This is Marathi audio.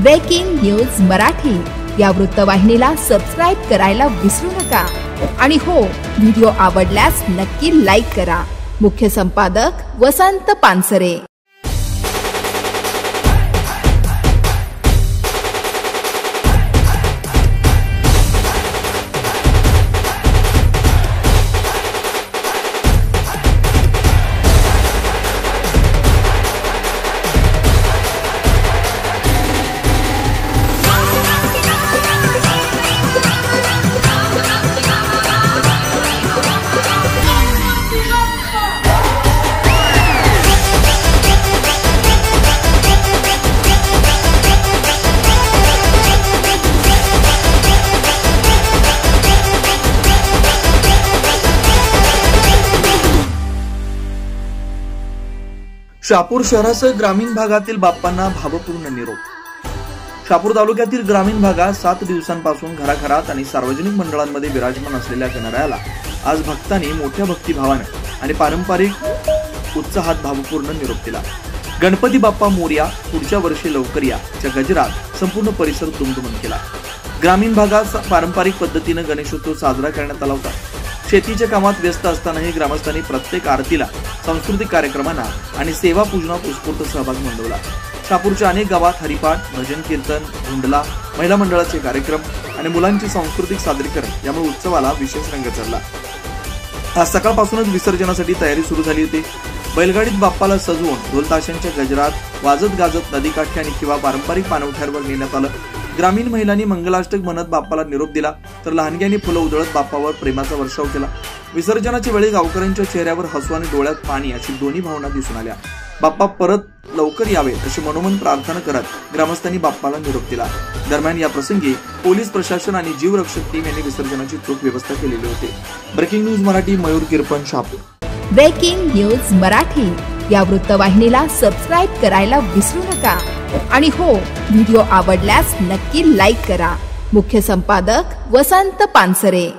ब्रेकिंग न्यूज मराठी या वृत्तवाहिनीला सबस्क्राइब करायला विसरू नका आणि हो, व्हिडिओ आवडल्यास नक्की लाईक करा। मुख्य संपादक वसंत पानसरे। शहापूर शहरासह ग्रामीण भागातील बाप्पांना भावपूर्ण निरोप। शहापूर तालुक्यातील ग्रामीण भागात 7 दिवसांपासून घराघरात आणि सार्वजनिक मंडळांमध्ये विराजमान असलेल्या गणरायाला आज भक्तांनी मोठ्या भक्तिभावाने आणि पारंपरिक उत्साहात भावपूर्ण निरोप दिला। गणपती बाप्पा मोरया, पुढच्या वर्षी लवकर या च्या गजरात संपूर्ण परिसर दुमदुमून केला। ग्रामीण भागात पारंपरिक पद्धतीने गणेशोत्सव साजरा करण्यात आला होता। शेतीच्या कामात व्यस्त असतानाही ग्रामस्थांनी प्रत्येक आरतीला, सांस्कृतिक कार्यक्रमांना आणि सेवा पूजनात उत्स्फूर्त सहभाग नोंदवला। शहापूरच्या अनेक गावात हरिपाठ, भजन कीर्तन, धुंडला, महिला मंडळाचे कार्यक्रम आणि मुलांचे सांस्कृतिक सादरीकरण यामुळे उत्सवाला विशेष रंग चढला। आज सकाळपासूनच विसर्जनासाठी तयारी सुरू झाली होती। बैलगाडीत बाप्पाला सजवून ढोल ताशांच्या गजरात वाजत गाजत नदीकाठी आणि किंवा पारंपरिक पाणवठ्यावर नेण्यात आलं। ग्रामीण महिलांनी मंगलाष्टक म्हणत बाप्पाला निरोप दिला, तर लहानग्यांनी फुलं उधळत बाप्पावर प्रेमाचा वर्षाव केला। विसर्जनाच्या वेळी गावकऱ्यांच्या चेहऱ्यावर हसू आणि डोळ्यात पाणी अशी दोन्ही भावना दिसून आल्या। बाप्पा परत लवकर यावे अशी मनोमन प्रार्थना करत ग्रामस्थांनी बाप्पाला निरोप दिला। दरम्यान या प्रसंगी पोलीस प्रशासन आणि जीवरक्षक टीम यांनी विसर्जनाची चोख व्यवस्था केलेली होती। Breaking news Marathi, Mayur Kirpan, Shahapur. Breaking news Marathi या वृत्तवाहिनीला सबस्क्राइब करायला विसरू नका आणि हो, व्हिडिओ आवडल्यास नक्की लाईक करा। मुख्य संपादक वसंत पानसरे।